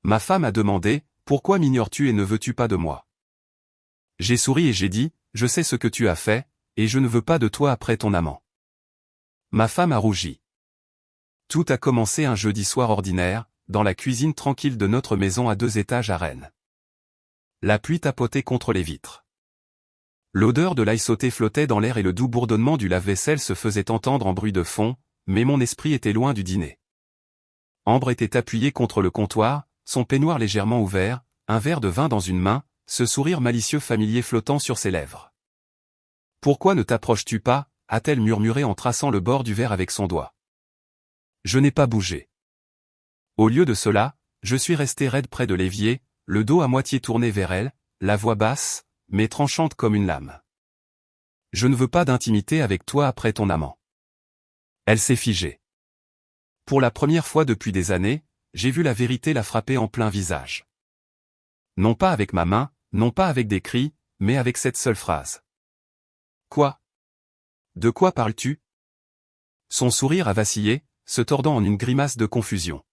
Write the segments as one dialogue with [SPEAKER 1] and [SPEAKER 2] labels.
[SPEAKER 1] Ma femme a demandé, pourquoi m'ignores-tu et ne veux-tu pas de moi? J'ai souri et j'ai dit, je sais ce que tu as fait, et je ne veux pas de toi après ton amant. Ma femme a rougi. Tout a commencé un jeudi soir ordinaire, dans la cuisine tranquille de notre maison à 2 étages à Rennes. La pluie tapotait contre les vitres. L'odeur de l'ail sauté flottait dans l'air et le doux bourdonnement du lave-vaisselle se faisait entendre en bruit de fond, mais mon esprit était loin du dîner. Ambre était appuyée contre le comptoir, son peignoir légèrement ouvert, un verre de vin dans une main, ce sourire malicieux familier flottant sur ses lèvres. « Pourquoi ne t'approches-tu pas » a-t-elle murmuré en traçant le bord du verre avec son doigt. Je n'ai pas bougé. Au lieu de cela, je suis resté raide près de l'évier, le dos à moitié tourné vers elle, la voix basse, mais tranchante comme une lame. Je ne veux pas d'intimité avec toi après ton amant. Elle s'est figée. Pour la première fois depuis des années, j'ai vu la vérité la frapper en plein visage. Non pas avec ma main, non pas avec des cris, mais avec cette seule phrase. Quoi? De quoi parles-tu? Son sourire a vacillé, se tordant en une grimace de confusion.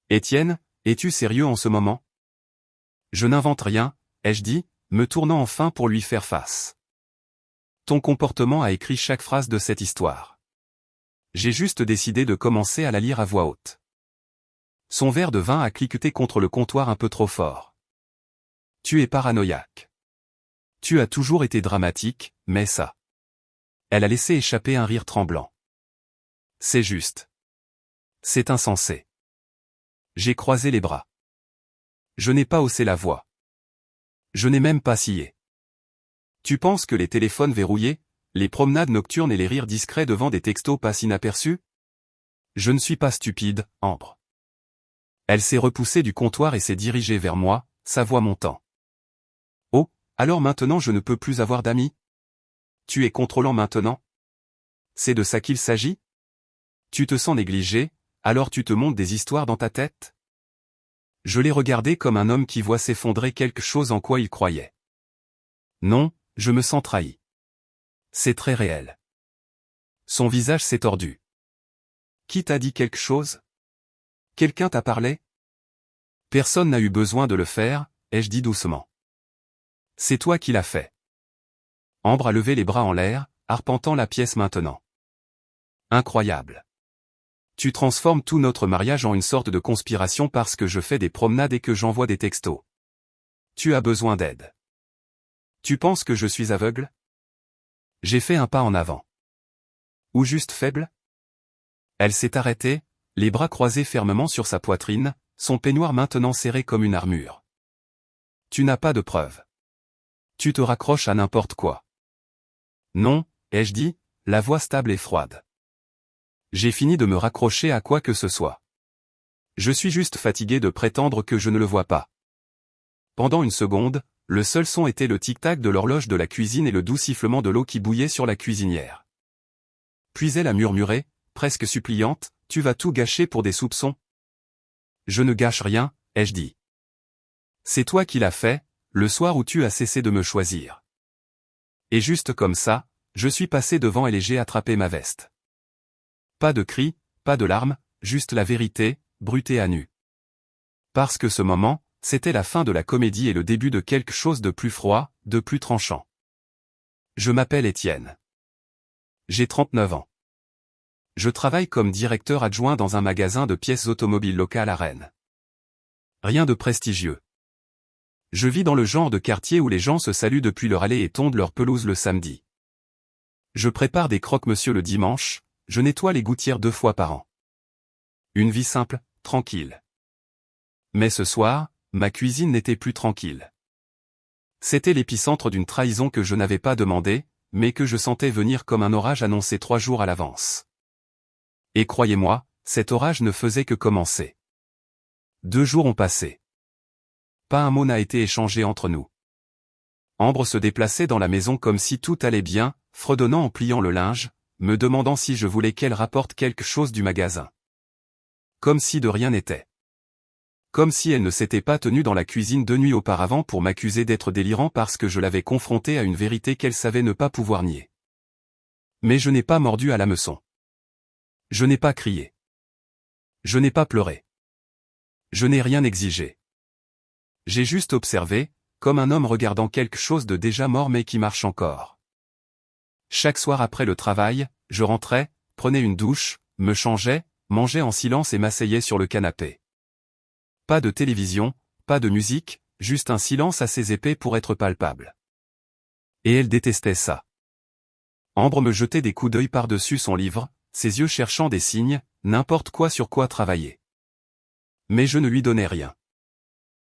[SPEAKER 1] Étienne, es-tu sérieux en ce moment? Je n'invente rien, ai-je dit, me tournant enfin pour lui faire face. Ton comportement a écrit chaque phrase de cette histoire. J'ai juste décidé de commencer à la lire à voix haute. Son verre de vin a cliqueté contre le comptoir un peu trop fort. Tu es paranoïaque. Tu as toujours été dramatique, mais ça. Elle a laissé échapper un rire tremblant. C'est juste. C'est insensé. J'ai croisé les bras. Je n'ai pas haussé la voix. Je n'ai même pas scié. Tu penses que les téléphones verrouillés, les promenades nocturnes et les rires discrets devant des textos passent inaperçus? Je ne suis pas stupide, Ambre. Elle s'est repoussée du comptoir et s'est dirigée vers moi, sa voix montant. Oh, alors maintenant je ne peux plus avoir d'amis? Tu es contrôlant maintenant? C'est de ça qu'il s'agit? Tu te sens négligé, alors tu te montes des histoires dans ta tête? Je l'ai regardé comme un homme qui voit s'effondrer quelque chose en quoi il croyait. Non, je me sens trahi. C'est très réel. Son visage s'est tordu. Qui t'a dit quelque chose? Quelqu'un t'a parlé? Personne n'a eu besoin de le faire, ai-je dit doucement. C'est toi qui l'as fait. Ambre a levé les bras en l'air, arpentant la pièce maintenant. Incroyable. Tu transformes tout notre mariage en une sorte de conspiration parce que je fais des promenades et que j'envoie des textos. Tu as besoin d'aide. Tu penses que je suis aveugle? J'ai fait un pas en avant. Ou juste faible? Elle s'est arrêtée, les bras croisés fermement sur sa poitrine, son peignoir maintenant serré comme une armure. Tu n'as pas de preuves. Tu te raccroches à n'importe quoi. Non, ai-je dit, la voix stable et froide. J'ai fini de me raccrocher à quoi que ce soit. Je suis juste fatigué de prétendre que je ne le vois pas. Pendant une seconde, le seul son était le tic-tac de l'horloge de la cuisine et le doux sifflement de l'eau qui bouillait sur la cuisinière. Puis elle a murmuré, presque suppliante, « Tu vas tout gâcher pour des soupçons ?» Je ne gâche rien, ai-je dit. C'est toi qui l'as fait, le soir où tu as cessé de me choisir. Et juste comme ça, je suis passé devant elle et j'ai attrapé ma veste. Pas de cris, pas de larmes, juste la vérité, brutée à nu. Parce que ce moment, c'était la fin de la comédie et le début de quelque chose de plus froid, de plus tranchant. Je m'appelle Étienne. J'ai 39 ans. Je travaille comme directeur adjoint dans un magasin de pièces automobiles local à Rennes. Rien de prestigieux. Je vis dans le genre de quartier où les gens se saluent depuis leur allée et tondent leur pelouse le samedi. Je prépare des croque-monsieur le dimanche, je nettoie les gouttières 2 fois par an. Une vie simple, tranquille. Mais ce soir, ma cuisine n'était plus tranquille. C'était l'épicentre d'une trahison que je n'avais pas demandée, mais que je sentais venir comme un orage annoncé 3 jours à l'avance. Et croyez-moi, cet orage ne faisait que commencer. 2 jours ont passé. Pas un mot n'a été échangé entre nous. Ambre se déplaçait dans la maison comme si tout allait bien, fredonnant en pliant le linge, me demandant si je voulais qu'elle rapporte quelque chose du magasin. Comme si de rien n'était. Comme si elle ne s'était pas tenue dans la cuisine 2 nuits auparavant pour m'accuser d'être délirant parce que je l'avais confrontée à une vérité qu'elle savait ne pas pouvoir nier. Mais je n'ai pas mordu à l'hameçon. Je n'ai pas crié. Je n'ai pas pleuré. Je n'ai rien exigé. J'ai juste observé, comme un homme regardant quelque chose de déjà mort mais qui marche encore. Chaque soir après le travail, je rentrais, prenais une douche, me changeais, mangeais en silence et m'asseyais sur le canapé. Pas de télévision, pas de musique, juste un silence assez épais pour être palpable. Et elle détestait ça. Ambre me jetait des coups d'œil par-dessus son livre, ses yeux cherchant des signes, n'importe quoi sur quoi travailler. Mais je ne lui donnais rien.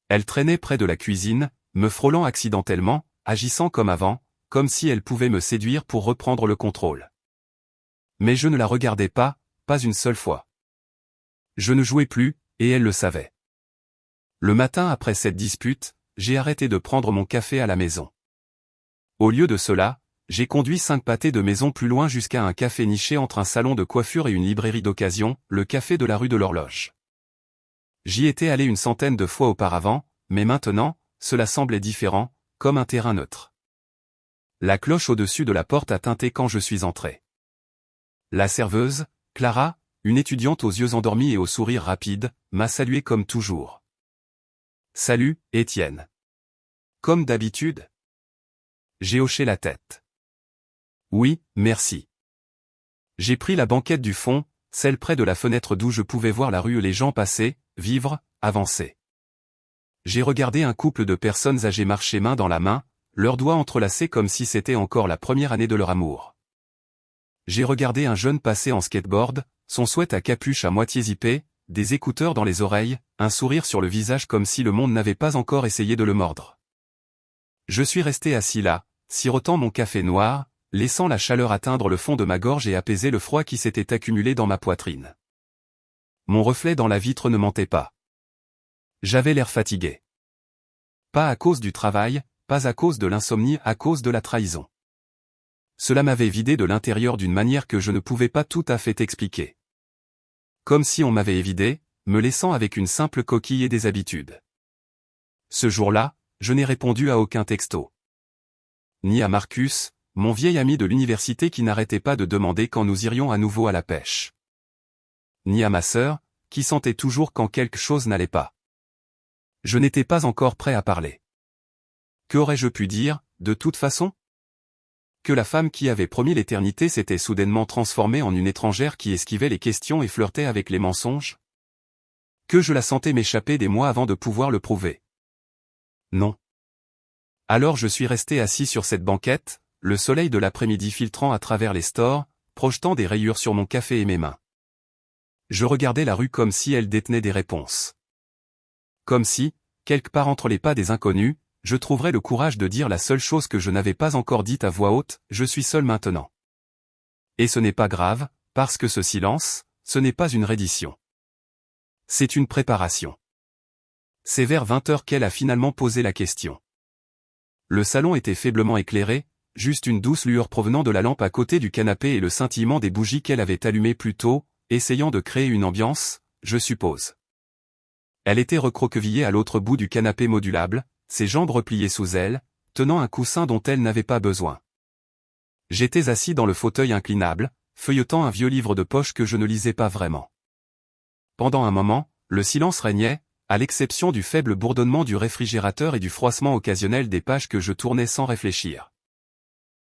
[SPEAKER 1] Elle traînait près de la cuisine, me frôlant accidentellement, agissant comme avant, comme si elle pouvait me séduire pour reprendre le contrôle. Mais je ne la regardais pas une seule fois. Je ne jouais plus, et elle le savait. Le matin après cette dispute, j'ai arrêté de prendre mon café à la maison. Au lieu de cela, j'ai conduit 5 pâtés de maison plus loin jusqu'à un café niché entre un salon de coiffure et une librairie d'occasion, le café de la rue de l'Horloge. J'y étais allé une centaine de fois auparavant, mais maintenant, cela semblait différent, comme un terrain neutre. La cloche au-dessus de la porte a tinté quand je suis entré. La serveuse, Clara, une étudiante aux yeux endormis et au sourire rapide, m'a salué comme toujours. « Salut, Étienne. » Comme d'habitude ? J'ai hoché la tête. « Oui, merci. » J'ai pris la banquette du fond, celle près de la fenêtre d'où je pouvais voir la rue et les gens passer, vivre, avancer. J'ai regardé un couple de personnes âgées marcher main dans la main, leurs doigts entrelacés comme si c'était encore la première année de leur amour. J'ai regardé un jeune passer en skateboard, son sweat à capuche à moitié zippé, des écouteurs dans les oreilles, un sourire sur le visage comme si le monde n'avait pas encore essayé de le mordre. Je suis resté assis là, sirotant mon café noir, laissant la chaleur atteindre le fond de ma gorge et apaiser le froid qui s'était accumulé dans ma poitrine. Mon reflet dans la vitre ne mentait pas. J'avais l'air fatigué. Pas à cause du travail, pas à cause de l'insomnie, à cause de la trahison. Cela m'avait vidé de l'intérieur d'une manière que je ne pouvais pas tout à fait expliquer. Comme si on m'avait évidé, me laissant avec une simple coquille et des habitudes. Ce jour-là, je n'ai répondu à aucun texto. Ni à Marcus, mon vieil ami de l'université qui n'arrêtait pas de demander quand nous irions à nouveau à la pêche. Ni à ma sœur, qui sentait toujours quand quelque chose n'allait pas. Je n'étais pas encore prêt à parler. Qu'aurais-je pu dire, de toute façon ? Que la femme qui avait promis l'éternité s'était soudainement transformée en une étrangère qui esquivait les questions et flirtait avec les mensonges ? Que je la sentais m'échapper des mois avant de pouvoir le prouver ? Non. Alors je suis resté assis sur cette banquette, le soleil de l'après-midi filtrant à travers les stores, projetant des rayures sur mon café et mes mains. Je regardais la rue comme si elle détenait des réponses. Comme si, quelque part entre les pas des inconnus, je trouverais le courage de dire la seule chose que je n'avais pas encore dite à voix haute, je suis seul maintenant. Et ce n'est pas grave, parce que ce silence, ce n'est pas une reddition. C'est une préparation. C'est vers 20h qu'elle a finalement posé la question. Le salon était faiblement éclairé, juste une douce lueur provenant de la lampe à côté du canapé et le scintillement des bougies qu'elle avait allumées plus tôt, essayant de créer une ambiance, je suppose. Elle était recroquevillée à l'autre bout du canapé modulable, ses jambes repliées sous elle, tenant un coussin dont elle n'avait pas besoin. J'étais assis dans le fauteuil inclinable, feuilletant un vieux livre de poche que je ne lisais pas vraiment. Pendant un moment, le silence régnait, à l'exception du faible bourdonnement du réfrigérateur et du froissement occasionnel des pages que je tournais sans réfléchir.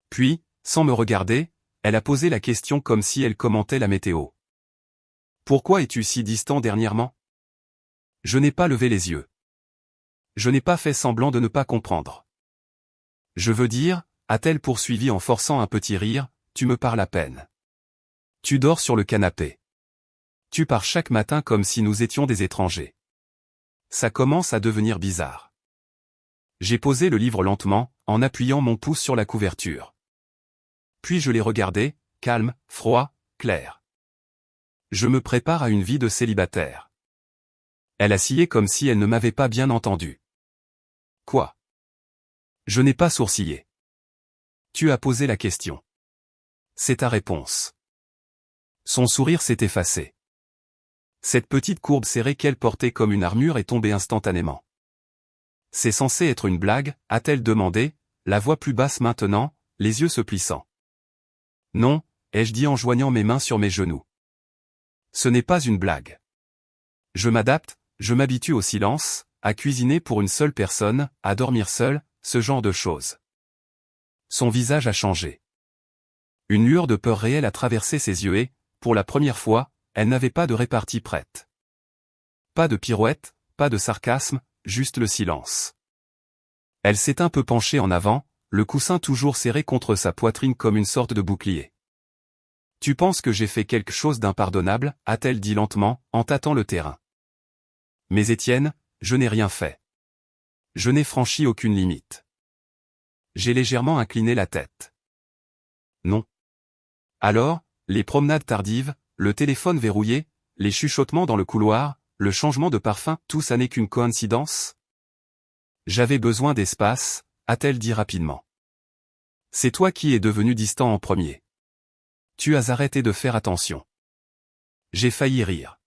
[SPEAKER 1] Puis, sans me regarder, elle a posé la question comme si elle commentait la météo. « Pourquoi es-tu si distant dernièrement ?» Je n'ai pas levé les yeux. Je n'ai pas fait semblant de ne pas comprendre. « Je veux dire, a-t-elle poursuivi en forçant un petit rire, tu me parles à peine. Tu dors sur le canapé. Tu pars chaque matin comme si nous étions des étrangers. Ça commence à devenir bizarre. » J'ai posé le livre lentement, en appuyant mon pouce sur la couverture. Puis je l'ai regardé, calme, froid, clair. Je me prépare à une vie de célibataire. Elle a scié comme si elle ne m'avait pas bien entendu. Quoi ? Je n'ai pas sourcillé. Tu as posé la question. C'est ta réponse. Son sourire s'est effacé. Cette petite courbe serrée qu'elle portait comme une armure est tombée instantanément. C'est censé être une blague, a-t-elle demandé, la voix plus basse maintenant, les yeux se plissant. Non, ai-je dit en joignant mes mains sur mes genoux. Ce n'est pas une blague. Je m'adapte, je m'habitue au silence, à cuisiner pour une seule personne, à dormir seul, ce genre de choses. Son visage a changé. Une lueur de peur réelle a traversé ses yeux et, pour la première fois, elle n'avait pas de répartie prête. Pas de pirouette, pas de sarcasme, juste le silence. Elle s'est un peu penchée en avant, le coussin toujours serré contre sa poitrine comme une sorte de bouclier. « Tu penses que j'ai fait quelque chose d'impardonnable » a-t-elle dit lentement, en tâtant le terrain. « Mais Étienne, je n'ai rien fait. Je n'ai franchi aucune limite. » J'ai légèrement incliné la tête. « Non. » Alors, les promenades tardives, le téléphone verrouillé, les chuchotements dans le couloir, le changement de parfum, tout ça n'est qu'une coïncidence ? J'avais besoin d'espace, a-t-elle dit rapidement. C'est toi qui es devenu distant en premier. Tu as arrêté de faire attention. J'ai failli rire.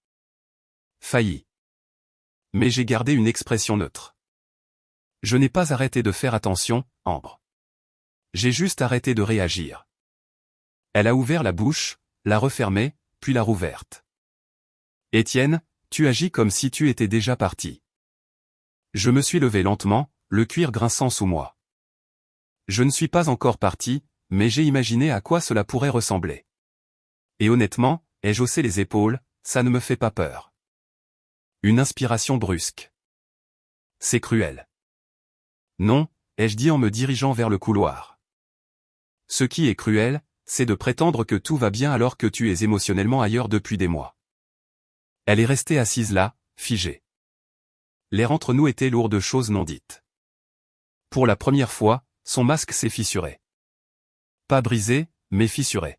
[SPEAKER 1] Failli. Mais j'ai gardé une expression neutre. Je n'ai pas arrêté de faire attention, Ambre. J'ai juste arrêté de réagir. Elle a ouvert la bouche, l'a refermée, puis l'a rouverte. Étienne, tu agis comme si tu étais déjà parti. Je me suis levé lentement, le cuir grinçant sous moi. Je ne suis pas encore parti, mais j'ai imaginé à quoi cela pourrait ressembler. Et honnêtement, ai-je haussé les épaules, ça ne me fait pas peur. Une inspiration brusque. C'est cruel. Non, ai-je dit en me dirigeant vers le couloir. Ce qui est cruel, c'est de prétendre que tout va bien alors que tu es émotionnellement ailleurs depuis des mois. Elle est restée assise là, figée. L'air entre nous était lourd de choses non dites. Pour la première fois, son masque s'est fissuré. Pas brisé, mais fissuré.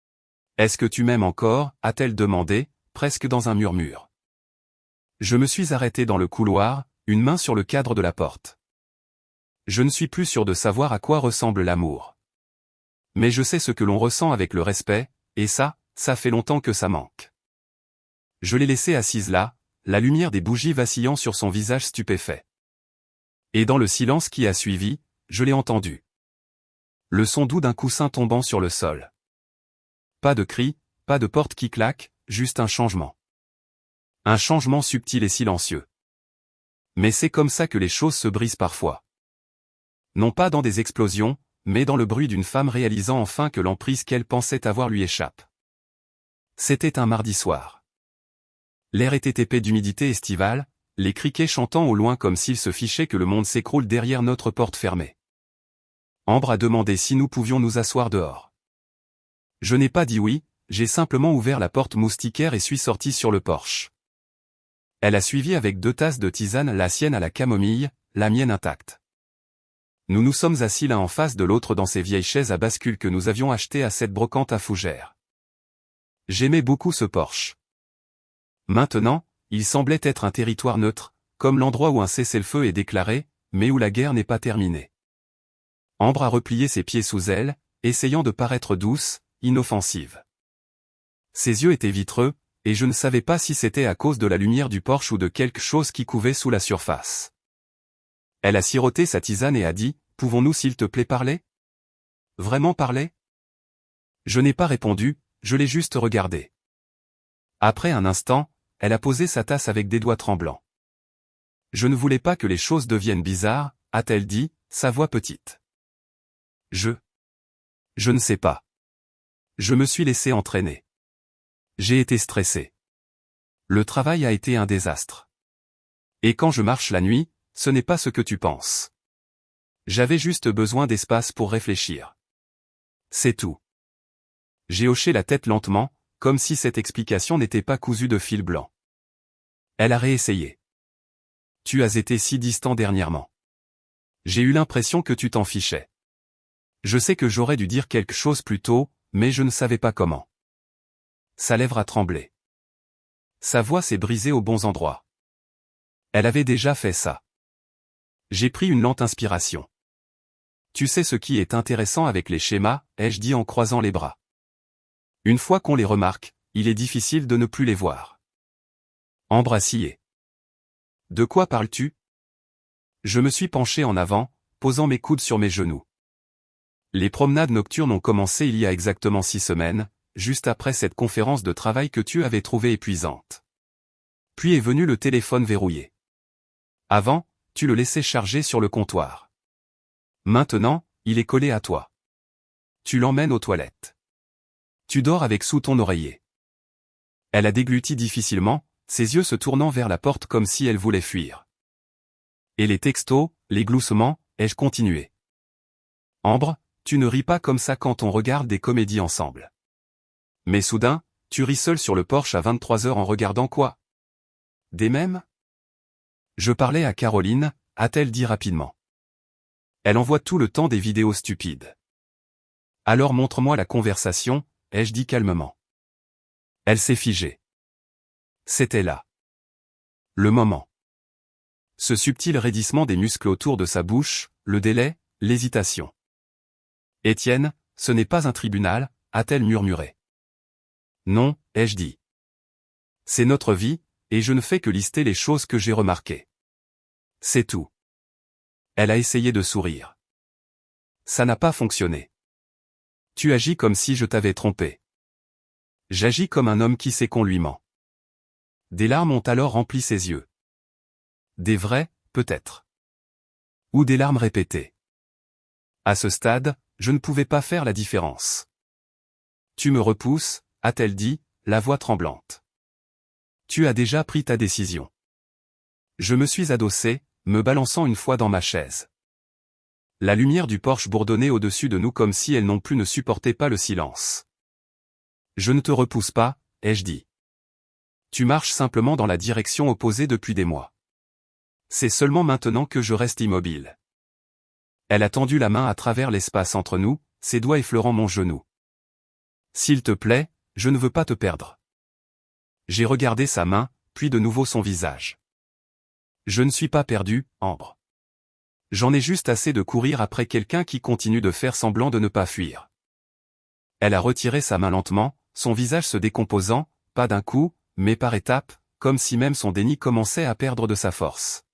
[SPEAKER 1] « Est-ce que tu m'aimes encore » a-t-elle demandé, presque dans un murmure. Je me suis arrêté dans le couloir, une main sur le cadre de la porte. Je ne suis plus sûr de savoir à quoi ressemble l'amour. Mais je sais ce que l'on ressent avec le respect, et ça fait longtemps que ça manque. Je l'ai laissée assise là, la lumière des bougies vacillant sur son visage stupéfait. Et dans le silence qui a suivi, je l'ai entendu. Le son doux d'un coussin tombant sur le sol. Pas de cri, pas de porte qui claque, juste un changement. Un changement subtil et silencieux. Mais c'est comme ça que les choses se brisent parfois. Non pas dans des explosions, mais dans le bruit d'une femme réalisant enfin que l'emprise qu'elle pensait avoir lui échappe. C'était un mardi soir. L'air était épais d'humidité estivale, les criquets chantant au loin comme s'ils se fichaient que le monde s'écroule derrière notre porte fermée. Ambre a demandé si nous pouvions nous asseoir dehors. Je n'ai pas dit oui, j'ai simplement ouvert la porte moustiquaire et suis sorti sur le porche. Elle a suivi avec 2 tasses de tisane, la sienne à la camomille, la mienne intacte. Nous nous sommes assis l'un en face de l'autre dans ces vieilles chaises à bascule que nous avions achetées à cette brocante à Fougères. J'aimais beaucoup ce porche. Maintenant, il semblait être un territoire neutre, comme l'endroit où un cessez-le-feu est déclaré, mais où la guerre n'est pas terminée. Ambre a replié ses pieds sous elle, essayant de paraître douce, inoffensive. Ses yeux étaient vitreux, et je ne savais pas si c'était à cause de la lumière du porche ou de quelque chose qui couvait sous la surface. Elle a siroté sa tisane et a dit, « Pouvons-nous s'il te plaît parler ?» Vraiment parler ? Je n'ai pas répondu, je l'ai juste regardé. Après un instant, elle a posé sa tasse avec des doigts tremblants. « Je ne voulais pas que les choses deviennent bizarres » a-t-elle dit, sa voix petite. Je ne sais pas. Je me suis laissé entraîner. J'ai été stressé. Le travail a été un désastre. Et quand je marche la nuit, ce n'est pas ce que tu penses. J'avais juste besoin d'espace pour réfléchir. C'est tout. J'ai hoché la tête lentement, comme si cette explication n'était pas cousue de fil blanc. Elle a réessayé. Tu as été si distant dernièrement. J'ai eu l'impression que tu t'en fichais. Je sais que j'aurais dû dire quelque chose plus tôt, mais je ne savais pas comment. Sa lèvre a tremblé. Sa voix s'est brisée aux bons endroits. Elle avait déjà fait ça. J'ai pris une lente inspiration. Tu sais ce qui est intéressant avec les schémas, ai-je dit en croisant les bras. Une fois qu'on les remarque, il est difficile de ne plus les voir. Ambre a scié. De quoi parles-tu ? Je me suis penché en avant, posant mes coudes sur mes genoux. Les promenades nocturnes ont commencé il y a exactement 6 semaines, juste après cette conférence de travail que tu avais trouvée épuisante. Puis est venu le téléphone verrouillé. Avant, tu le laissais charger sur le comptoir. Maintenant, il est collé à toi. Tu l'emmènes aux toilettes. Tu dors avec sous ton oreiller. Elle a dégluti difficilement, ses yeux se tournant vers la porte comme si elle voulait fuir. Et les textos, les gloussements, ai-je continué. Ambre, tu ne ris pas comme ça quand on regarde des comédies ensemble. Mais soudain, tu ris seul sur le porche à 23 heures en regardant quoi? Des mèmes? Je parlais à Caroline, a-t-elle dit rapidement. Elle envoie tout le temps des vidéos stupides. Alors montre-moi la conversation, ai-je dit calmement. Elle s'est figée. C'était là. Le moment. Ce subtil raidissement des muscles autour de sa bouche, le délai, l'hésitation. Étienne, ce n'est pas un tribunal, a-t-elle murmuré. Non, ai-je dit. C'est notre vie, et je ne fais que lister les choses que j'ai remarquées. C'est tout. Elle a essayé de sourire. Ça n'a pas fonctionné. Tu agis comme si je t'avais trompé. J'agis comme un homme qui sait qu'on lui ment. Des larmes ont alors rempli ses yeux. Des vraies, peut-être. Ou des larmes répétées. À ce stade, je ne pouvais pas faire la différence. Tu me repousses, a-t-elle dit, la voix tremblante. Tu as déjà pris ta décision. Je me suis adossé, me balançant une fois dans ma chaise. La lumière du porche bourdonnait au-dessus de nous comme si elle non plus ne supportait pas le silence. Je ne te repousse pas, ai-je dit. Tu marches simplement dans la direction opposée depuis des mois. C'est seulement maintenant que je reste immobile. Elle a tendu la main à travers l'espace entre nous, ses doigts effleurant mon genou. S'il te plaît, je ne veux pas te perdre. J'ai regardé sa main, puis de nouveau son visage. Je ne suis pas perdu, Ambre. J'en ai juste assez de courir après quelqu'un qui continue de faire semblant de ne pas fuir. Elle a retiré sa main lentement, son visage se décomposant, pas d'un coup, mais par étapes, comme si même son déni commençait à perdre de sa force.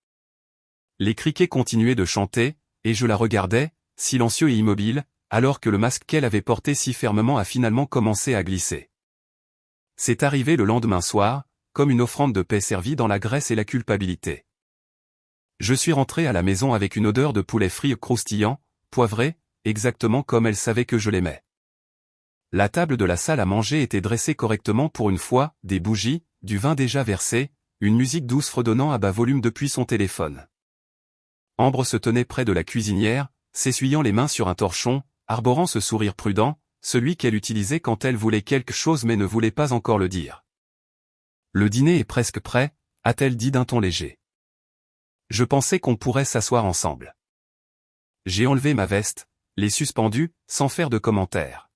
[SPEAKER 1] Les criquets continuaient de chanter, et je la regardais, silencieux et immobile, alors que le masque qu'elle avait porté si fermement a finalement commencé à glisser. C'est arrivé le lendemain soir, comme une offrande de paix servie dans la graisse et la culpabilité. Je suis rentré à la maison avec une odeur de poulet frit croustillant, poivré, exactement comme elle savait que je l'aimais. La table de la salle à manger était dressée correctement pour une fois, des bougies, du vin déjà versé, une musique douce fredonnant à bas volume depuis son téléphone. Ambre se tenait près de la cuisinière, s'essuyant les mains sur un torchon, arborant ce sourire prudent, celui qu'elle utilisait quand elle voulait quelque chose mais ne voulait pas encore le dire. Le dîner est presque prêt, a-t-elle dit d'un ton léger. Je pensais qu'on pourrait s'asseoir ensemble. J'ai enlevé ma veste, les suspendu, sans faire de commentaire.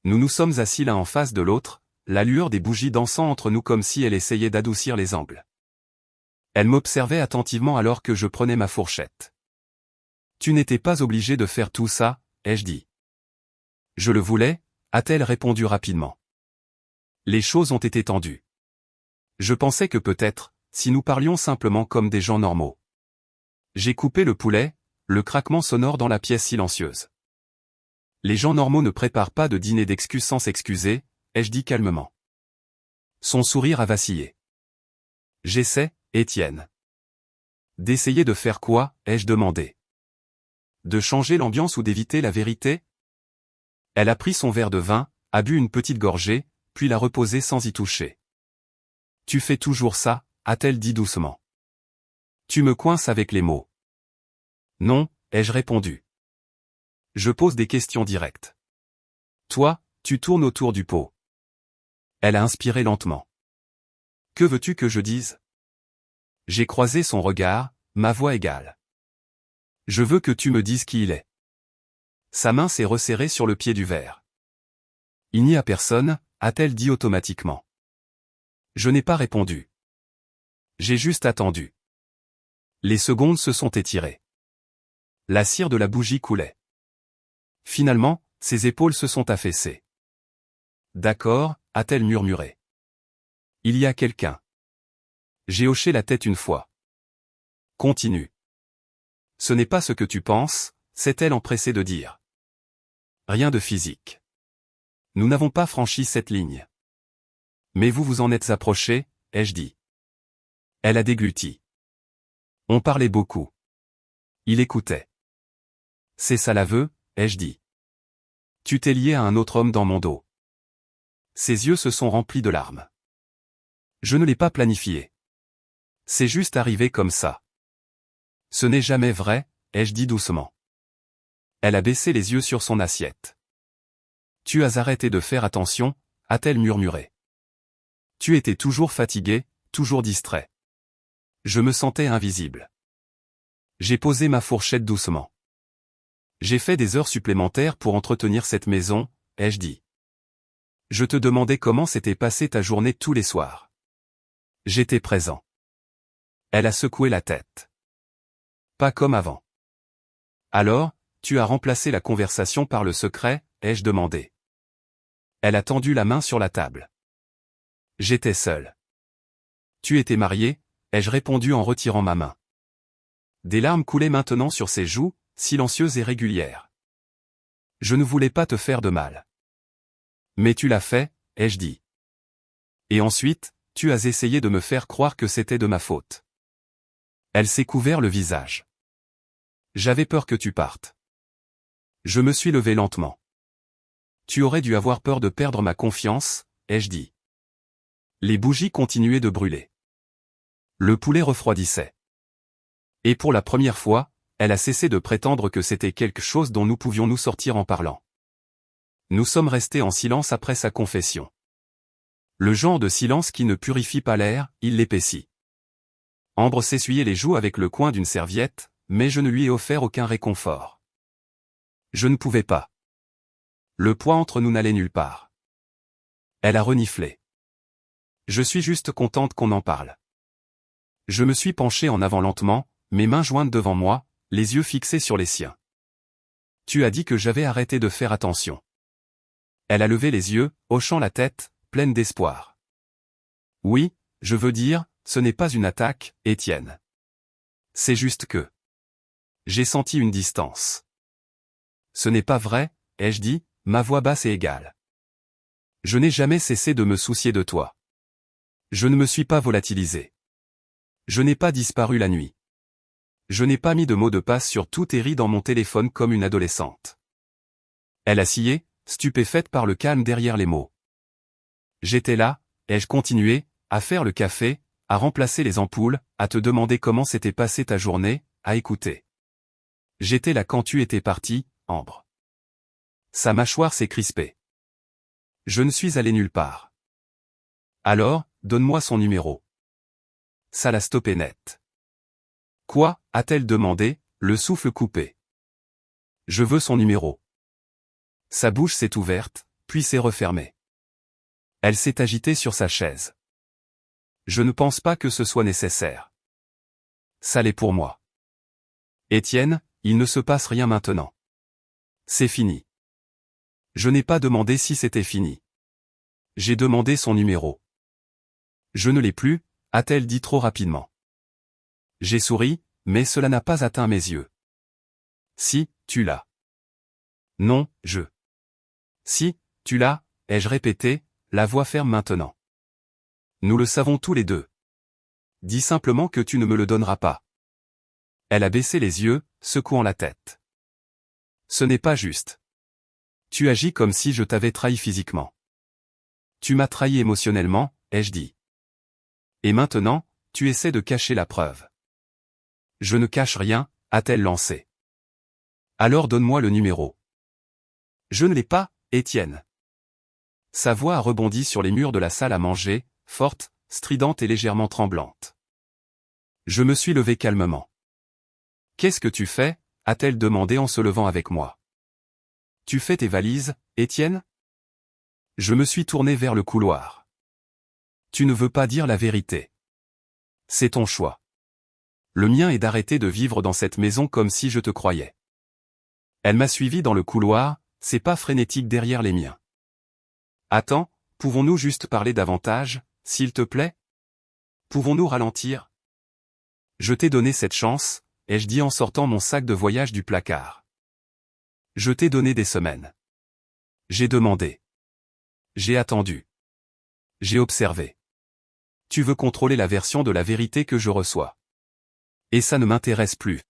[SPEAKER 1] Nous nous sommes assis l'un en face de l'autre, la lueur des bougies dansant entre nous comme si elle essayait d'adoucir les angles. Elle m'observait attentivement alors que je prenais ma fourchette. Tu n'étais pas obligé de faire tout ça, ai-je dit. Je le voulais, a-t-elle répondu rapidement. Les choses ont été tendues. Je pensais que peut-être, si nous parlions simplement comme des gens normaux. J'ai coupé le poulet, le craquement sonore dans la pièce silencieuse. Les gens normaux ne préparent pas de dîner d'excuses sans s'excuser, ai-je dit calmement. Son sourire a vacillé. J'essaie, Étienne. D'essayer de faire quoi, ai-je demandé. De changer l'ambiance ou d'éviter la vérité? Elle a pris son verre de vin, a bu une petite gorgée, puis l'a reposé sans y toucher. Tu fais toujours ça, a-t-elle dit doucement. Tu me coinces avec les mots. Non, ai-je répondu. Je pose des questions directes. Toi, tu tournes autour du pot. Elle a inspiré lentement. Que veux-tu que je dise? J'ai croisé son regard, ma voix égale. Je veux que tu me dises qui il est. Sa main s'est resserrée sur le pied du verre. Il n'y a personne, a-t-elle dit automatiquement. Je n'ai pas répondu. J'ai juste attendu. Les secondes se sont étirées. La cire de la bougie coulait. Finalement, ses épaules se sont affaissées. D'accord, a-t-elle murmuré. Il y a quelqu'un. J'ai hoché la tête une fois. Continue. Ce n'est pas ce que tu penses, s'est-elle empressée de dire. Rien de physique. Nous n'avons pas franchi cette ligne. Mais vous vous en êtes approché, ai-je dit. Elle a dégluti. On parlait beaucoup. Il écoutait. C'est ça l'aveu, ai-je dit. Tu t'es lié à un autre homme dans mon dos. Ses yeux se sont remplis de larmes. Je ne l'ai pas planifié. C'est juste arrivé comme ça. Ce n'est jamais vrai, ai-je dit doucement. Elle a baissé les yeux sur son assiette. Tu as arrêté de faire attention, a-t-elle murmuré. Tu étais toujours fatigué, toujours distrait. Je me sentais invisible. J'ai posé ma fourchette doucement. J'ai fait des heures supplémentaires pour entretenir cette maison, ai-je dit. Je te demandais comment s'était passée ta journée tous les soirs. J'étais présent. Elle a secoué la tête. Pas comme avant. Alors, tu as remplacé la conversation par le secret, ai-je demandé. Elle a tendu la main sur la table. J'étais seul. Tu étais marié, ai-je répondu en retirant ma main. Des larmes coulaient maintenant sur ses joues, silencieuses et régulières. Je ne voulais pas te faire de mal. Mais tu l'as fait, ai-je dit. Et ensuite, tu as essayé de me faire croire que c'était de ma faute. Elle s'est couvert le visage. J'avais peur que tu partes. Je me suis levé lentement. Tu aurais dû avoir peur de perdre ma confiance, ai-je dit. Les bougies continuaient de brûler. Le poulet refroidissait. Et pour la première fois, elle a cessé de prétendre que c'était quelque chose dont nous pouvions nous sortir en parlant. Nous sommes restés en silence après sa confession. Le genre de silence qui ne purifie pas l'air, il l'épaissit. Ambre s'essuyait les joues avec le coin d'une serviette, mais je ne lui ai offert aucun réconfort. Je ne pouvais pas. Le poids entre nous n'allait nulle part. Elle a reniflé. Je suis juste contente qu'on en parle. Je me suis penché en avant lentement, mes mains jointes devant moi, les yeux fixés sur les siens. Tu as dit que j'avais arrêté de faire attention. Elle a levé les yeux, hochant la tête, pleine d'espoir. Oui, je veux dire, ce n'est pas une attaque, Étienne. C'est juste que... J'ai senti une distance. Ce n'est pas vrai, ai-je dit, ma voix basse et égale. Je n'ai jamais cessé de me soucier de toi. Je ne me suis pas volatilisé. Je n'ai pas disparu la nuit. Je n'ai pas mis de mots de passe sur tout tes rides dans mon téléphone comme une adolescente. Elle a scié, stupéfaite par le calme derrière les mots. J'étais là, ai-je continué, à faire le café, à remplacer les ampoules, à te demander comment s'était passée ta journée, à écouter. J'étais là quand tu étais partie, Ambre. Sa mâchoire s'est crispée. Je ne suis allé nulle part. Alors, donne-moi son numéro. Ça l'a stoppé net. Quoi, a-t-elle demandé, le souffle coupé. Je veux son numéro. Sa bouche s'est ouverte, puis s'est refermée. Elle s'est agitée sur sa chaise. Je ne pense pas que ce soit nécessaire. Ça l'est pour moi. Étienne, il ne se passe rien maintenant. C'est fini. Je n'ai pas demandé si c'était fini. J'ai demandé son numéro. Je ne l'ai plus, a-t-elle dit trop rapidement. J'ai souri, mais cela n'a pas atteint mes yeux. Si, tu l'as. Non, je. Si, tu l'as, ai-je répété, la voix ferme maintenant. Nous le savons tous les deux. Dis simplement que tu ne me le donneras pas. Elle a baissé les yeux, secouant la tête. Ce n'est pas juste. Tu agis comme si je t'avais trahi physiquement. Tu m'as trahi émotionnellement, ai-je dit. Et maintenant, tu essaies de cacher la preuve. Je ne cache rien, a-t-elle lancé. Alors donne-moi le numéro. Je ne l'ai pas, Étienne. Sa voix a rebondi sur les murs de la salle à manger, forte, stridente et légèrement tremblante. Je me suis levé calmement. Qu'est-ce que tu fais, a-t-elle demandé en se levant avec moi. Tu fais tes valises, Étienne? Je me suis tourné vers le couloir. Tu ne veux pas dire la vérité. C'est ton choix. Le mien est d'arrêter de vivre dans cette maison comme si je te croyais. Elle m'a suivi dans le couloir, ses pas frénétiques derrière les miens. Attends, pouvons-nous juste parler davantage, s'il te plaît? Pouvons-nous ralentir? Je t'ai donné cette chance, ai-je dit en sortant mon sac de voyage du placard. Je t'ai donné des semaines. J'ai demandé. J'ai attendu. J'ai observé. Tu veux contrôler la version de la vérité que je reçois. Et ça ne m'intéresse plus.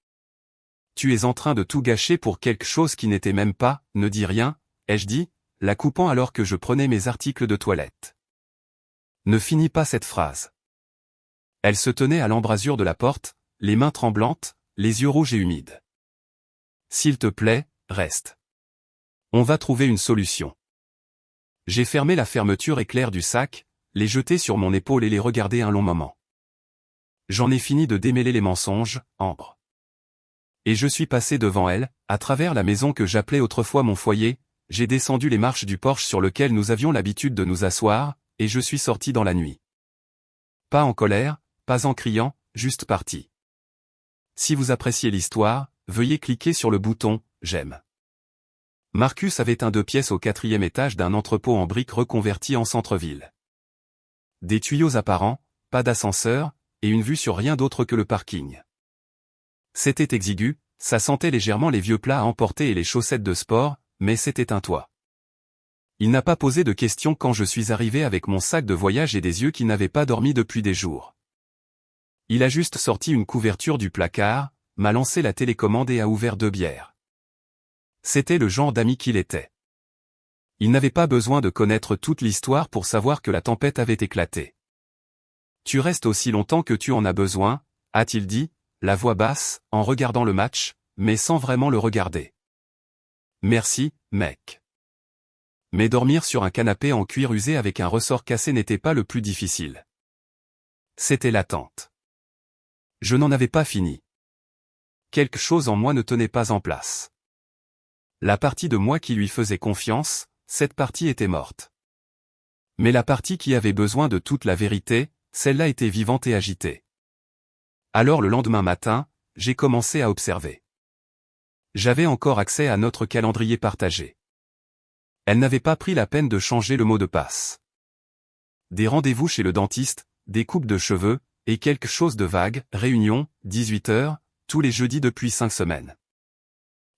[SPEAKER 1] Tu es en train de tout gâcher pour quelque chose qui n'était même pas, ne dis rien, ai-je dit, la coupant alors que je prenais mes articles de toilette. Ne finis pas cette phrase. Elle se tenait à l'embrasure de la porte, les mains tremblantes, les yeux rouges et humides. S'il te plaît, reste. On va trouver une solution. J'ai fermé la fermeture éclair du sac, les jeté sur mon épaule et les regardé un long moment. J'en ai fini de démêler les mensonges, Ambre. Et je suis passé devant elle, à travers la maison que j'appelais autrefois mon foyer, j'ai descendu les marches du porche sur lequel nous avions l'habitude de nous asseoir, et je suis sorti dans la nuit. Pas en colère, pas en criant, juste parti. Si vous appréciez l'histoire, veuillez cliquer sur le bouton « J'aime ». Marcus avait un 2 pièces au 4e étage d'un entrepôt en briques reconverti en centre-ville. Des tuyaux apparents, pas d'ascenseur, et une vue sur rien d'autre que le parking. C'était exigu, ça sentait légèrement les vieux plats à emporter et les chaussettes de sport, mais c'était un toit. Il n'a pas posé de questions quand je suis arrivé avec mon sac de voyage et des yeux qui n'avaient pas dormi depuis des jours. Il a juste sorti une couverture du placard, m'a lancé la télécommande et a ouvert 2 bières. C'était le genre d'ami qu'il était. Il n'avait pas besoin de connaître toute l'histoire pour savoir que la tempête avait éclaté. Tu restes aussi longtemps que tu en as besoin, a-t-il dit, la voix basse, en regardant le match, mais sans vraiment le regarder. Merci, mec. Mais dormir sur un canapé en cuir usé avec un ressort cassé n'était pas le plus difficile. C'était l'attente. Je n'en avais pas fini. Quelque chose en moi ne tenait pas en place. La partie de moi qui lui faisait confiance, cette partie était morte. Mais la partie qui avait besoin de toute la vérité, celle-là était vivante et agitée. Alors le lendemain matin, j'ai commencé à observer. J'avais encore accès à notre calendrier partagé. Elle n'avait pas pris la peine de changer le mot de passe. Des rendez-vous chez le dentiste, des coupes de cheveux, et quelque chose de vague, réunion, 18h, tous les jeudis depuis 5 semaines.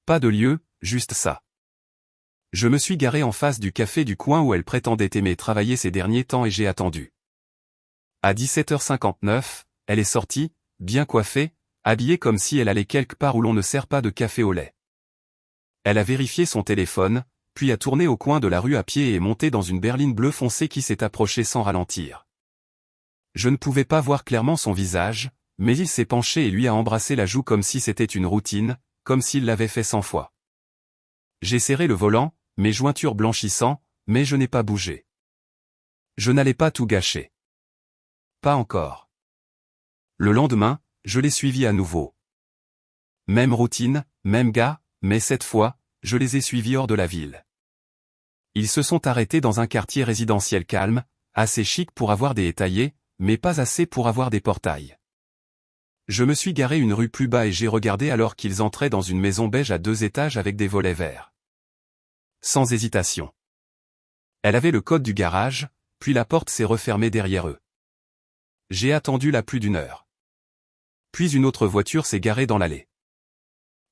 [SPEAKER 1] Pas de lieu, juste ça. Je me suis garé en face du café du coin où elle prétendait aimer travailler ces derniers temps et j'ai attendu. À 17h59, elle est sortie, bien coiffée, habillée comme si elle allait quelque part où l'on ne sert pas de café au lait. Elle a vérifié son téléphone, puis a tourné au coin de la rue à pied et est montée dans une berline bleu foncé qui s'est approchée sans ralentir. Je ne pouvais pas voir clairement son visage, mais il s'est penché et lui a embrassé la joue comme si c'était une routine, comme s'il l'avait fait 100 fois. J'ai serré le volant, mes jointures blanchissant, mais je n'ai pas bougé. Je n'allais pas tout gâcher. Pas encore. Le lendemain, je l'ai suivi à nouveau. Même routine, même gars, mais cette fois, je les ai suivis hors de la ville. Ils se sont arrêtés dans un quartier résidentiel calme, assez chic pour avoir des étayers, mais pas assez pour avoir des portails. Je me suis garé une rue plus bas et j'ai regardé alors qu'ils entraient dans une maison beige à 2 étages avec des volets verts. Sans hésitation. Elle avait le code du garage, puis la porte s'est refermée derrière eux. J'ai attendu là plus d'1 heure. Puis une autre voiture s'est garée dans l'allée.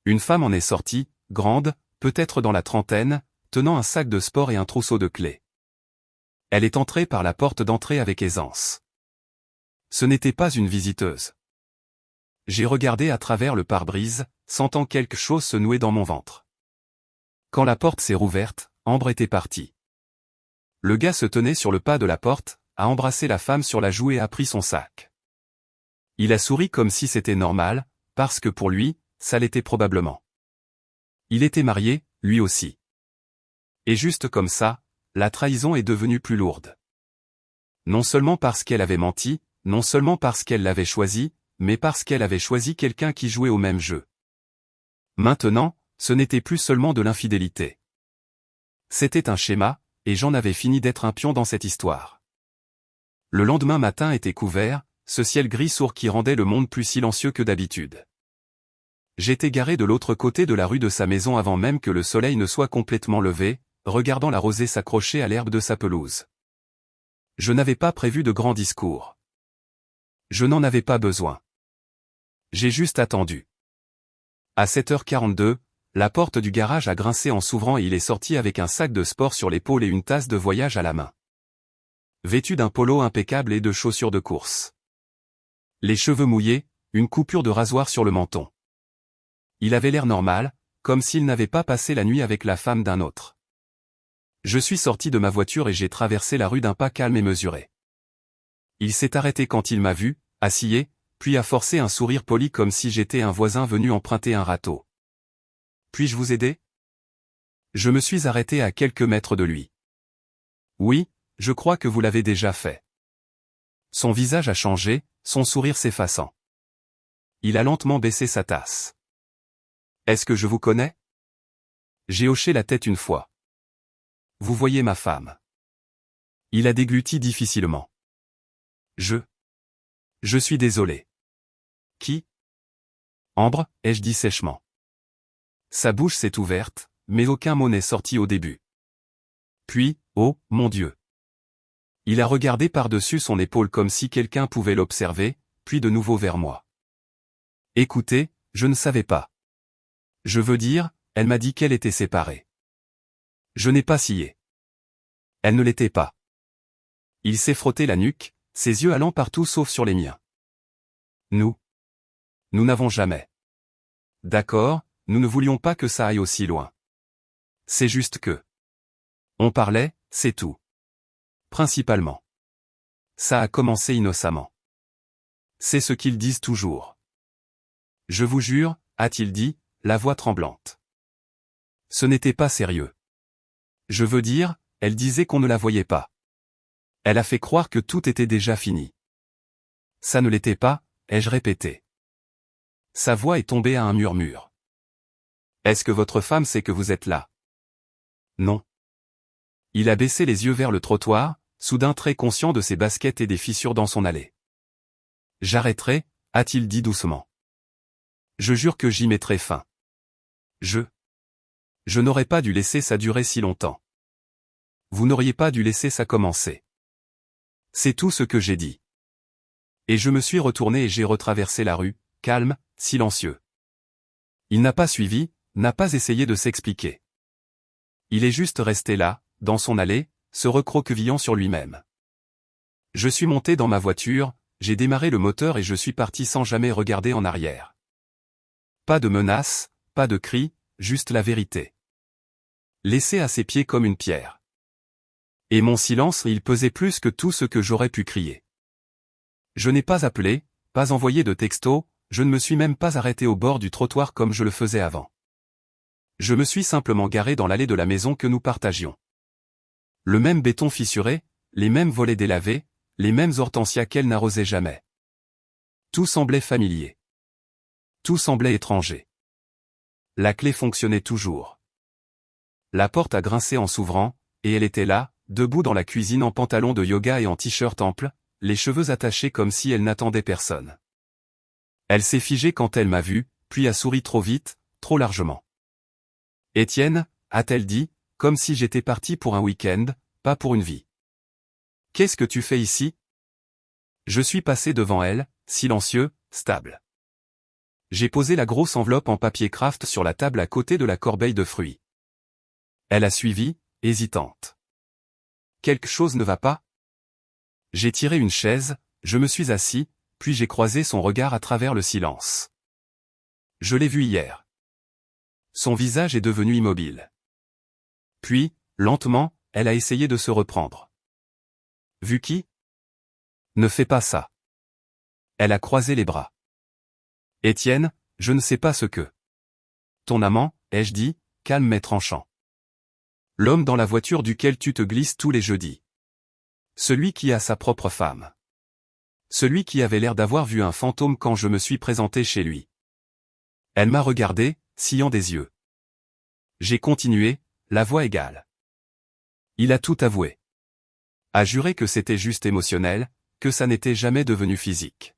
[SPEAKER 1] Une femme en est sortie, grande, peut-être dans la trentaine, tenant un sac de sport et un trousseau de clés. Elle est entrée par la porte d'entrée avec aisance. Ce n'était pas une visiteuse. J'ai regardé à travers le pare-brise, sentant quelque chose se nouer dans mon ventre. Quand la porte s'est rouverte, Ambre était partie. Le gars se tenait sur le pas de la porte, a embrassé la femme sur la joue et a pris son sac. Il a souri comme si c'était normal, parce que pour lui, ça l'était probablement. Il était marié, lui aussi. Et juste comme ça, la trahison est devenue plus lourde. Non seulement parce qu'elle avait menti, non seulement parce qu'elle l'avait choisi, mais parce qu'elle avait choisi quelqu'un qui jouait au même jeu. Maintenant, ce n'était plus seulement de l'infidélité. C'était un schéma, et j'en avais fini d'être un pion dans cette histoire. Le lendemain matin était couvert, ce ciel gris sourd qui rendait le monde plus silencieux que d'habitude. J'étais garé de l'autre côté de la rue de sa maison avant même que le soleil ne soit complètement levé, regardant la rosée s'accrocher à l'herbe de sa pelouse. Je n'avais pas prévu de grands discours. Je n'en avais pas besoin. J'ai juste attendu. À 7h42, la porte du garage a grincé en s'ouvrant et il est sorti avec un sac de sport sur l'épaule et une tasse de voyage à la main. vêtu d'un polo impeccable et de chaussures de course. Les cheveux mouillés, une coupure de rasoir sur le menton. Il avait l'air normal, comme s'il n'avait pas passé la nuit avec la femme d'un autre. Je suis sorti de ma voiture et j'ai traversé la rue d'un pas calme et mesuré. Il s'est arrêté quand il m'a vu, assillé, puis a forcé un sourire poli comme si j'étais un voisin venu emprunter un râteau. « Puis-je vous aider ?» Je me suis arrêté à quelques mètres de lui. « Oui, je crois que vous l'avez déjà fait. » Son visage a changé, son sourire s'effaçant. Il a lentement baissé sa tasse. « Est-ce que je vous connais ?» J'ai hoché la tête une fois. « Vous voyez ma femme. » Il a dégluti difficilement. « Je suis désolé. » « Qui ?» « Ambre, ai-je dit sèchement. Sa bouche s'est ouverte, mais aucun mot n'est sorti au début. Puis, oh, mon Dieu. Il a regardé par-dessus son épaule comme si quelqu'un pouvait l'observer, puis de nouveau vers moi. Écoutez, je ne savais pas. Je veux dire, elle m'a dit qu'elle était séparée. Je n'ai pas scié. Elle ne l'était pas. Il s'est frotté la nuque, ses yeux allant partout sauf sur les miens. Nous n'avons jamais. D'accord, nous ne voulions pas que ça aille aussi loin. C'est juste que. On parlait, c'est tout. Principalement. Ça a commencé innocemment. C'est ce qu'ils disent toujours. Je vous jure, a-t-il dit, la voix tremblante. Ce n'était pas sérieux. Je veux dire, elle disait qu'on ne la voyait pas. Elle a fait croire que tout était déjà fini. Ça ne l'était pas, ai-je répété. Sa voix est tombée à un murmure. Est-ce que votre femme sait que vous êtes là? Non. Il a baissé les yeux vers le trottoir, soudain très conscient de ses baskets et des fissures dans son allée. J'arrêterai, a-t-il dit doucement. Je jure que j'y mettrai fin. Je n'aurais pas dû laisser ça durer si longtemps. Vous n'auriez pas dû laisser ça commencer. C'est tout ce que j'ai dit. Et je me suis retourné et j'ai retraversé la rue, calme, silencieux. Il n'a pas suivi, n'a pas essayé de s'expliquer. Il est juste resté là, dans son allée, se recroquevillant sur lui-même. Je suis monté dans ma voiture, j'ai démarré le moteur et je suis parti sans jamais regarder en arrière. Pas de menaces, pas de cris, juste la vérité. Laissé à ses pieds comme une pierre. Et mon silence, il pesait plus que tout ce que j'aurais pu crier. Je n'ai pas appelé, pas envoyé de texto, je ne me suis même pas arrêté au bord du trottoir comme je le faisais avant. Je me suis simplement garé dans l'allée de la maison que nous partagions. Le même béton fissuré, les mêmes volets délavés, les mêmes hortensias qu'elle n'arrosait jamais. Tout semblait familier. Tout semblait étranger. La clé fonctionnait toujours. La porte a grincé en s'ouvrant, et elle était là, debout dans la cuisine en pantalon de yoga et en t-shirt ample, les cheveux attachés comme si elle n'attendait personne. Elle s'est figée quand elle m'a vu, puis a souri trop vite, trop largement. « Étienne » a-t-elle dit, comme si j'étais parti pour un week-end, pas pour une vie. « Qu'est-ce que tu fais ici ?» Je suis passé devant elle, silencieux, stable. J'ai posé la grosse enveloppe en papier craft sur la table à côté de la corbeille de fruits. Elle a suivi, hésitante. « Quelque chose ne va pas ?» J'ai tiré une chaise, je me suis assis, puis j'ai croisé son regard à travers le silence. Je l'ai vu hier. Son visage est devenu immobile. Puis, lentement, elle a essayé de se reprendre. Vu qui? Ne fais pas ça. Elle a croisé les bras. Étienne, je ne sais pas ce que. Ton amant, ai-je dit, calme mais tranchant. L'homme dans la voiture duquel tu te glisses tous les jeudis. Celui qui a sa propre femme. Celui qui avait l'air d'avoir vu un fantôme quand je me suis présenté chez lui. Elle m'a regardé, sillant des yeux. J'ai continué, la voix égale. Il a tout avoué. A juré que c'était juste émotionnel, que ça n'était jamais devenu physique.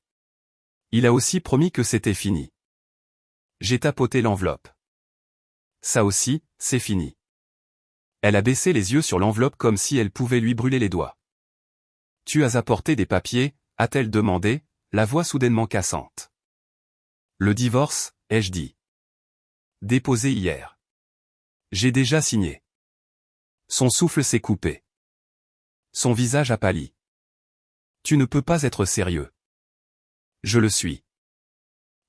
[SPEAKER 1] Il a aussi promis que c'était fini. J'ai tapoté l'enveloppe. Ça aussi, c'est fini. Elle a baissé les yeux sur l'enveloppe comme si elle pouvait lui brûler les doigts. Tu as apporté des papiers, a-t-elle demandé, la voix soudainement cassante. Le divorce, ai-je dit. Déposé hier. J'ai déjà signé. Son souffle s'est coupé. Son visage a pâli. Tu ne peux pas être sérieux. Je le suis.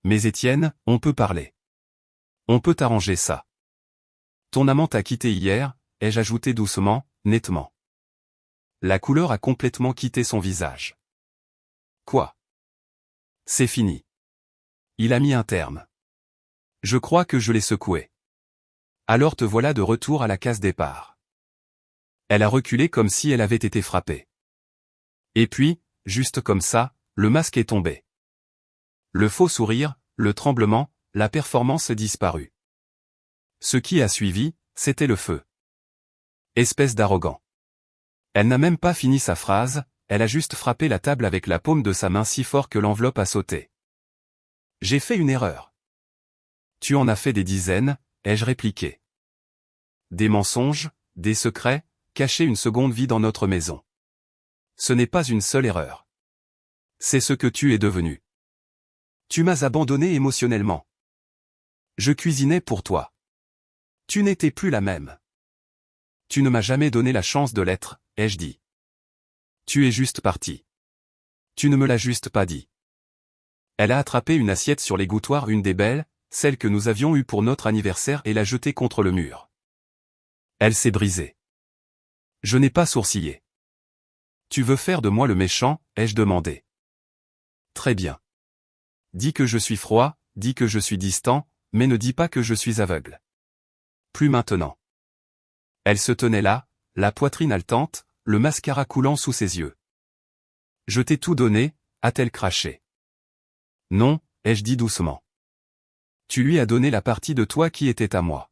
[SPEAKER 1] Mais Étienne, on peut parler. On peut arranger ça. Ton amant t'a quitté hier, ai-je ajouté doucement, nettement. La couleur a complètement quitté son visage. Quoi? C'est fini. Il a mis un terme. Je crois que je l'ai secoué. Alors te voilà de retour à la case départ. Elle a reculé comme si elle avait été frappée. Et puis, juste comme ça, le masque est tombé. Le faux sourire, le tremblement, la performance disparut. Ce qui a suivi, c'était le feu. Espèce d'arrogant. Elle n'a même pas fini sa phrase, elle a juste frappé la table avec la paume de sa main si fort que l'enveloppe a sauté. J'ai fait une erreur. Tu en as fait des dizaines, ai-je répliqué. Des mensonges, des secrets, cacher une seconde vie dans notre maison. Ce n'est pas une seule erreur. C'est ce que tu es devenu. Tu m'as abandonné émotionnellement. Je cuisinais pour toi. Tu n'étais plus la même. Tu ne m'as jamais donné la chance de l'être, ai-je dit. Tu es juste parti. Tu ne me l'as juste pas dit. Elle a attrapé une assiette sur l'égouttoir, une des belles, celle que nous avions eue pour notre anniversaire, et l'a jetée contre le mur. Elle s'est brisée. Je n'ai pas sourcillé. Tu veux faire de moi le méchant, ai-je demandé. Très bien. Dis que je suis froid, dis que je suis distant, mais ne dis pas que je suis aveugle. Plus maintenant. Elle se tenait là, la poitrine haletante, le mascara coulant sous ses yeux. Je t'ai tout donné, a-t-elle craché. Non, ai-je dit doucement. Tu lui as donné la partie de toi qui était à moi.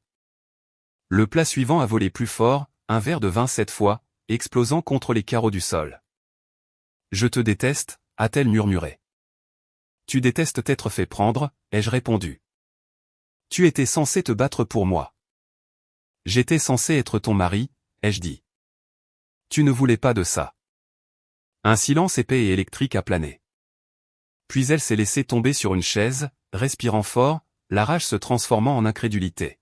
[SPEAKER 1] Le plat suivant a volé plus fort, un verre de vin cette fois, explosant contre les carreaux du sol. Je te déteste, a-t-elle murmuré. Tu détestes t'être fait prendre, ai-je répondu. Tu étais censé te battre pour moi. J'étais censé être ton mari, ai-je dit. Tu ne voulais pas de ça. Un silence épais et électrique a plané. Puis elle s'est laissée tomber sur une chaise, respirant fort, la rage se transformant en incrédulité.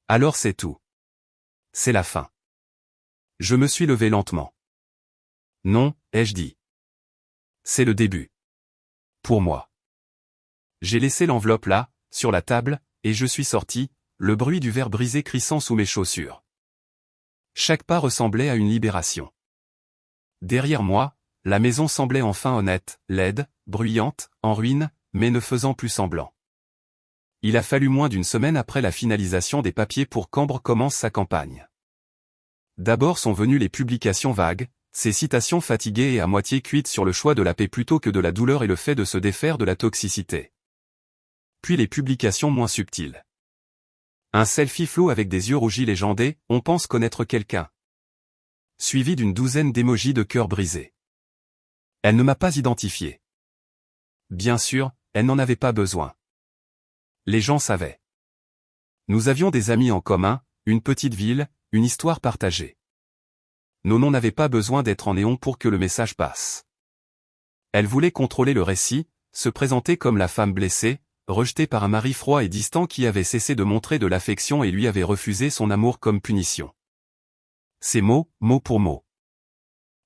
[SPEAKER 1] Alors c'est tout. C'est la fin. Je me suis levé lentement. Non, ai-je dit. C'est le début. Pour moi. J'ai laissé l'enveloppe là, sur la table, et je suis sorti, le bruit du verre brisé crissant sous mes chaussures. Chaque pas ressemblait à une libération. Derrière moi, la maison semblait enfin honnête, laide, bruyante, en ruine, mais ne faisant plus semblant. Il a fallu moins d'une semaine après la finalisation des papiers pour qu'Ambre commence sa campagne. D'abord sont venues les publications vagues, ces citations fatiguées et à moitié cuites sur le choix de la paix plutôt que de la douleur et le fait de se défaire de la toxicité. Puis les publications moins subtiles. Un selfie flou avec des yeux rougis légendés, on pense connaître quelqu'un. Suivi d'une douzaine d'émojis de cœur brisé. Elle ne m'a pas identifié. Bien sûr, elle n'en avait pas besoin. Les gens savaient. Nous avions des amis en commun, une petite ville, une histoire partagée. Nos noms n'avaient pas besoin d'être en néon pour que le message passe. Elle voulait contrôler le récit, se présenter comme la femme blessée, rejetée par un mari froid et distant qui avait cessé de montrer de l'affection et lui avait refusé son amour comme punition. Ces mots, mot pour mot.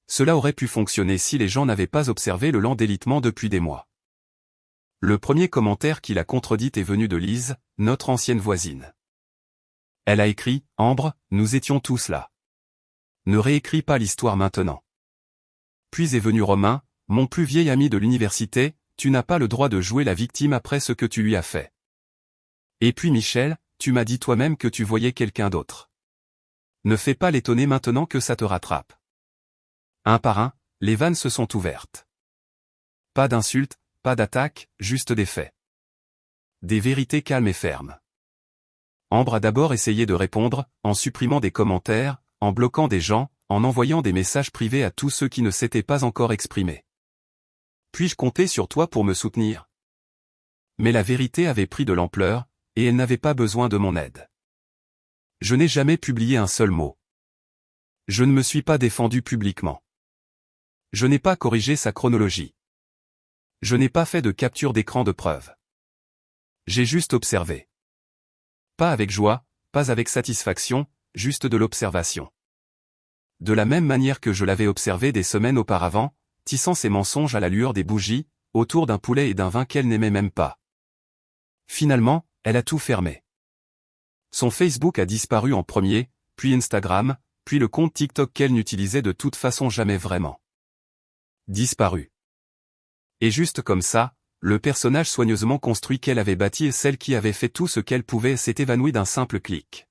[SPEAKER 1] Cela aurait pu fonctionner si les gens n'avaient pas observé le lent délitement depuis des mois. Le premier commentaire qui l'a contredite est venu de Lise, notre ancienne voisine. Elle a écrit « Ambre, nous étions tous là. Ne réécris pas l'histoire maintenant. » Puis est venu Romain, mon plus vieil ami de l'université, tu n'as pas le droit de jouer la victime après ce que tu lui as fait. Et puis Michel, tu m'as dit toi-même que tu voyais quelqu'un d'autre. Ne fais pas l'étonner maintenant que ça te rattrape. Un par un, les vannes se sont ouvertes. Pas d'insultes, pas d'attaques, juste des faits. Des vérités calmes et fermes. Ambre a d'abord essayé de répondre, en supprimant des commentaires, en bloquant des gens, en envoyant des messages privés à tous ceux qui ne s'étaient pas encore exprimés. Puis-je compter sur toi pour me soutenir? Mais la vérité avait pris de l'ampleur, et elle n'avait pas besoin de mon aide. Je n'ai jamais publié un seul mot. Je ne me suis pas défendu publiquement. Je n'ai pas corrigé sa chronologie. Je n'ai pas fait de capture d'écran de preuve. J'ai juste observé. Pas avec joie, pas avec satisfaction, juste de l'observation. De la même manière que je l'avais observé des semaines auparavant, tissant ses mensonges à la lueur des bougies, autour d'un poulet et d'un vin qu'elle n'aimait même pas. Finalement, elle a tout fermé. Son Facebook a disparu en premier, puis Instagram, puis le compte TikTok qu'elle n'utilisait de toute façon jamais vraiment. Disparu. Et juste comme ça, le personnage soigneusement construit qu'elle avait bâti et celle qui avait fait tout ce qu'elle pouvait s'est évanouie d'un simple clic.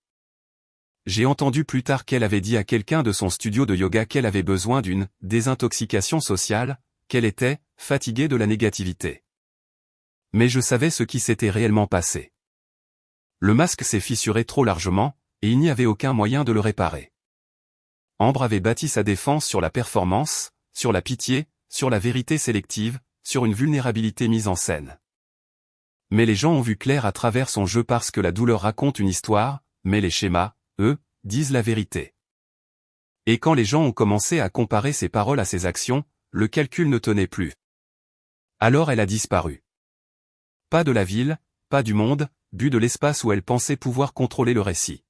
[SPEAKER 1] J'ai entendu plus tard qu'elle avait dit à quelqu'un de son studio de yoga qu'elle avait besoin d'une désintoxication sociale, qu'elle était fatiguée de la négativité. Mais je savais ce qui s'était réellement passé. Le masque s'est fissuré trop largement, et il n'y avait aucun moyen de le réparer. Ambre avait bâti sa défense sur la performance, sur la pitié, sur la vérité sélective, sur une vulnérabilité mise en scène. Mais les gens ont vu clair à travers son jeu parce que la douleur raconte une histoire, mais les schémas, eux, disent la vérité. Et quand les gens ont commencé à comparer ses paroles à ses actions, le calcul ne tenait plus. Alors elle a disparu. Pas de la ville, pas du monde, but de l'espace où elle pensait pouvoir contrôler le récit.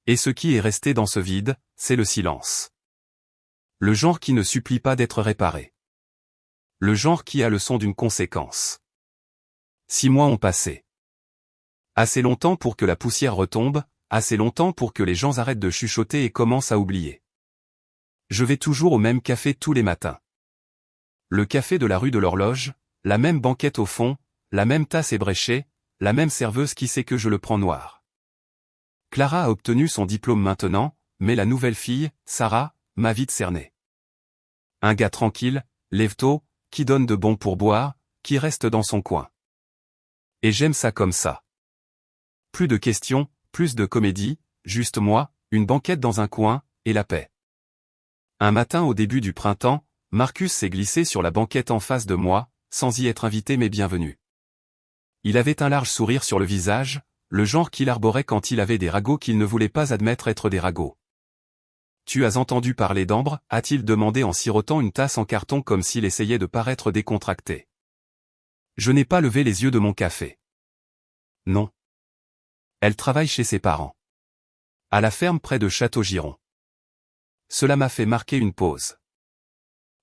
[SPEAKER 1] Et ce qui est resté dans ce vide, c'est le silence. Le genre qui ne supplie pas d'être réparé. Le genre qui a le son d'une conséquence. 6 mois ont passé. Assez longtemps pour que la poussière retombe, assez longtemps pour que les gens arrêtent de chuchoter et commencent à oublier. Je vais toujours au même café tous les matins. Le café de la rue de l'Horloge, la même banquette au fond, la même tasse ébréchée, la même serveuse qui sait que je le prends noir. Clara a obtenu son diplôme maintenant, mais la nouvelle fille, Sarah, m'a vite cerné. Un gars tranquille, lève-tôt, qui donne de bons pourboires, qui reste dans son coin. Et j'aime ça comme ça. Plus de questions, plus de comédie, juste moi, une banquette dans un coin, et la paix. Un matin au début du printemps, Marcus s'est glissé sur la banquette en face de moi, sans y être invité mais bienvenu. Il avait un large sourire sur le visage, le genre qu'il arborait quand il avait des ragots qu'il ne voulait pas admettre être des ragots. « Tu as entendu parler d'Ambre » a-t-il demandé en sirotant une tasse en carton comme s'il essayait de paraître décontracté. Je n'ai pas levé les yeux de mon café. Non. Elle travaille chez ses parents. À la ferme près de Château-Giron. Cela m'a fait marquer une pause.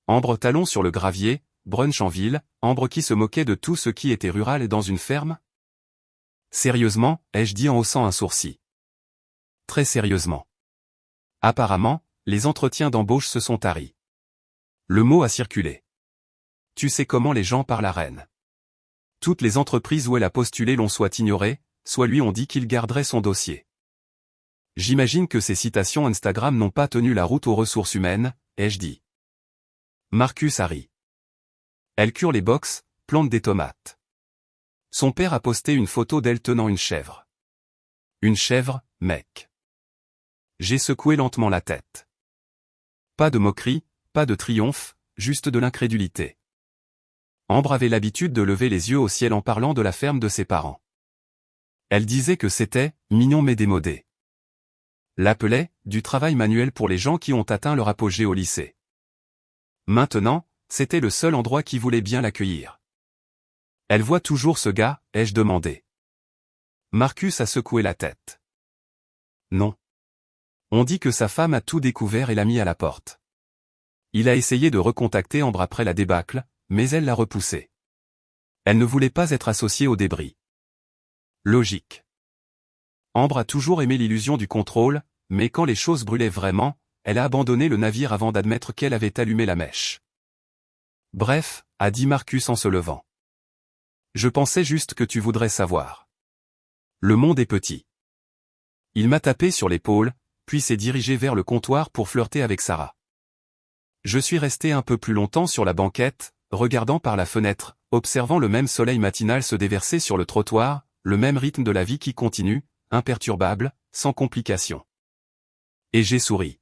[SPEAKER 1] Ambre talon sur le gravier, brunch en ville, Ambre qui se moquait de tout ce qui était rural et dans une ferme? Sérieusement, ai-je dit en haussant un sourcil. Très sérieusement. Apparemment, les entretiens d'embauche se sont taris. Le mot a circulé. Tu sais comment les gens parlent à Rennes. Toutes les entreprises où elle a postulé l'ont soit ignoré, soit lui ont dit qu'il garderait son dossier. J'imagine que ces citations Instagram n'ont pas tenu la route aux ressources humaines, ai-je dit. Marcus a ri. Elle cure les box, plante des tomates. Son père a posté une photo d'elle tenant une chèvre. Une chèvre, mec. J'ai secoué lentement la tête. Pas de moquerie, pas de triomphe, juste de l'incrédulité. Ambre avait l'habitude de lever les yeux au ciel en parlant de la ferme de ses parents. Elle disait que c'était « mignon mais démodé ». L'appelait « du travail manuel pour les gens qui ont atteint leur apogée au lycée ». Maintenant, c'était le seul endroit qui voulait bien l'accueillir. Elle voit toujours ce gars, ai-je demandé. Marcus a secoué la tête. Non. On dit que sa femme a tout découvert et l'a mis à la porte. Il a essayé de recontacter Ambre après la débâcle, mais elle l'a repoussé. Elle ne voulait pas être associée au débris. Logique. Ambre a toujours aimé l'illusion du contrôle, mais quand les choses brûlaient vraiment, elle a abandonné le navire avant d'admettre qu'elle avait allumé la mèche. Bref, a dit Marcus en se levant. Je pensais juste que tu voudrais savoir. Le monde est petit. Il m'a tapé sur l'épaule, puis s'est dirigé vers le comptoir pour flirter avec Sarah. Je suis resté un peu plus longtemps sur la banquette, regardant par la fenêtre, observant le même soleil matinal se déverser sur le trottoir, le même rythme de la vie qui continue, imperturbable, sans complications. Et j'ai souri.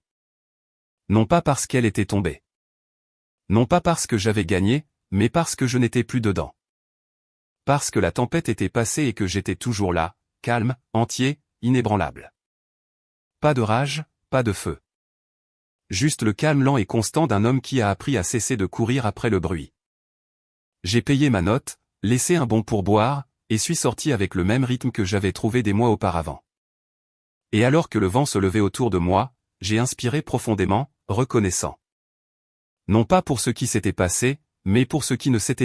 [SPEAKER 1] Non pas parce qu'elle était tombée. Non pas parce que j'avais gagné, mais parce que je n'étais plus dedans. Parce que la tempête était passée et que j'étais toujours là, calme, entier, inébranlable. Pas de rage, pas de feu. Juste le calme lent et constant d'un homme qui a appris à cesser de courir après le bruit. J'ai payé ma note, laissé un bon pourboire, et suis sorti avec le même rythme que j'avais trouvé des mois auparavant. Et alors que le vent se levait autour de moi, j'ai inspiré profondément, reconnaissant. Non pas pour ce qui s'était passé, mais pour ce qui ne s'était